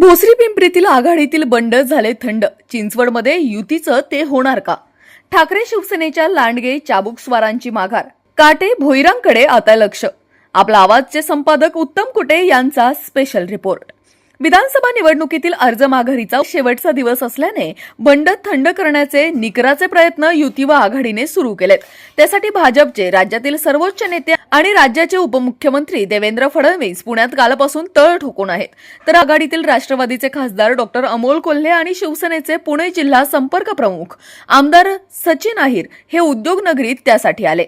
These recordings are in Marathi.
भोसरी पिंपरीतील आघाडीतील बंड झाले थंड. चिंचवडमध्ये युतीचं ते होणार का? ठाकरे शिवसेनेच्या लांडगे चाबुकस्वारांची माघार. काटे भोईरांकडे आता लक्ष. आपला आवाजचे संपादक उत्तम कुटे यांचा स्पेशल रिपोर्ट. विधानसभा निवडणुकीतील अर्ज माघारीचा शेवटचा दिवस असल्याने बंड थंड करण्याचे निकराचे प्रयत्न युती व आघाडीने सुरू केलेत. त्यासाठी भाजपचे राज्यातील सर्वोच्च नेते आणि राज्याचे उपमुख्यमंत्री देवेंद्र फडणवीस पुण्यात कालपासून तळ ठोकून आहेत. तर आघाडीतील राष्ट्रवादीचे खासदार डॉक्टर अमोल कोल्हे आणि शिवसेनेचे पुणे जिल्हा संपर्क प्रमुख आमदार सचिन अहिर हे उद्योग नगरीत त्यासाठी आले.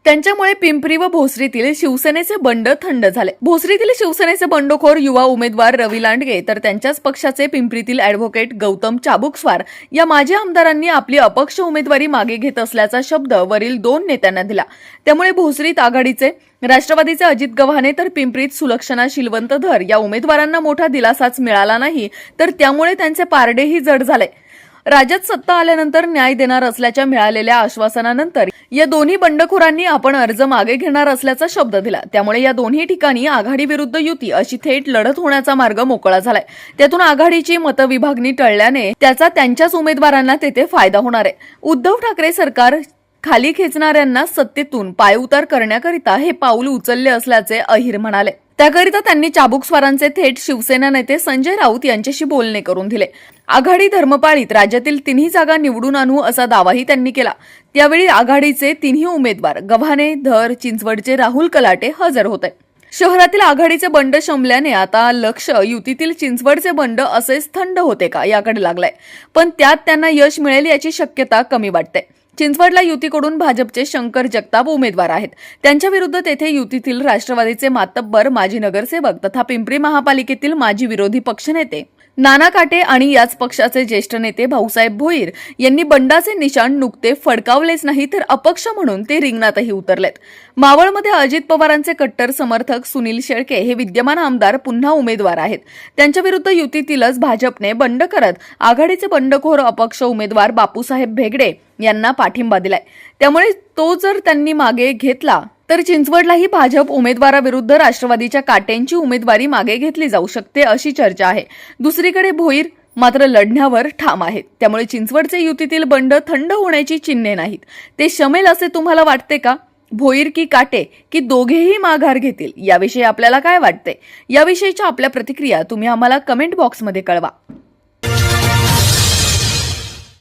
त्यांच्यामुळे पिंपरी व भोसरीतील शिवसेनेचे बंड थंड झाले. भोसरीतील शिवसेनेचे बंडखोर युवा उमेदवार रवी लांडगे तर त्यांच्याच पक्षाचे पिंपरीतील अॅडव्होकेट गौतम चाबुकस्वार या माजी आमदारांनी आपली अपक्ष उमेदवारी मागे घेत असल्याचा शब्द वरील दोन नेत्यांना दिला. त्यामुळे भोसरीत आघाडीचे राष्ट्रवादीचे अजित गव्हाणे तर पिंपरीत सुलक्षणा शिलवंतधर या उमेदवारांना मोठा दिलासाच मिळाला नाही, तर त्यामुळे त्यांचे पारडेही जड झाले. राज्यात सत्ता आल्यानंतर न्याय देणार असल्याच्या मिळालेल्या आश्वासनानंतर या दोन्ही बंडखोरांनी आपण अर्ज मागे घेणार असल्याचा शब्द दिला. त्यामुळे या दोन्ही ठिकाणी आघाडी विरुद्ध युती अशी थेट लढत होण्याचा मार्ग मोकळा झालाय. त्यातून आघाडीची मतविभागणी टळल्याने त्याचा त्यांच्याच उमेदवारांना तेथे फायदा होणार आहे. उद्धव ठाकरे सरकार खाली खेचणाऱ्यांना सत्तेतून पायउतार करण्याकरिता हे पाऊल उचलले असल्याचे अहिर म्हणाले. त्याकरिता त्यांनी चाबुकस्वारांचे थेट शिवसेना नेते संजय राऊत यांच्याशी बोलणे करून दिले. आघाडी धर्मपाळीत राज्यातील तिन्ही जागा निवडून आणू असा दावाही त्यांनी केला. त्यावेळी आघाडीचे तिन्ही उमेदवार गव्हाणे, धर, चिंचवडचे राहुल कलाटे हजर होते. शहरातील आघाडीचे बंड शमल्याने आता लक्ष युतीतील चिंचवडचे बंड असेच थंड होते का याकडे लागलाय. पण त्यात त्यांना यश मिळेल याची शक्यता कमी वाटते. चिंचवडला युतीकडून भाजपचे शंकर जगताप उमेदवार आहेत. त्यांच्या विरुद्ध तेथे युतीतील राष्ट्रवादीचे मातब्बर माजी नगरसेवक तथा पिंपरी महापालिकेतील माजी विरोधी पक्षनेते नाना काटे आणि याच पक्षाचे ज्येष्ठ नेते भाऊसाहेब भोईर यांनी बंडाचे निशाण नुकते फडकावलेच नाही तर अपक्ष म्हणून ते रिंगणातही उतरलेत. मावळमध्ये अजित पवारांचे कट्टर समर्थक सुनील शेळके हे विद्यमान आमदार पुन्हा उमेदवार आहेत. त्यांच्या विरुद्ध युतीतीलच भाजपने बंड करत आघाडीचे बंडखोर अपक्ष उमेदवार बापूसाहेब भेगडे यांना पाठिंबा दिलाय. त्यामुळे तो जर त्यांनी मागे घेतला तर चिंचवडलाही भाजप उमेदवाराविरुद्ध राष्ट्रवादीच्या काटेंची उमेदवारी मागे घेतली जाऊ शकते अशी चर्चा आहे. दुसरीकडे भोईर मात्र लढण्यावर ठाम आहेत. त्यामुळे चिंचवडचे युतीतील बंड थंड होण्याची चिन्हे नाहीत. ते शमेल असे तुम्हाला वाटते का? भोईर की काटे की दोघेही माघार घेतील याविषयी आपल्याला काय वाटते? याविषयीच्या आपल्या प्रतिक्रिया तुम्ही आम्हाला कमेंट बॉक्समध्ये कळवा.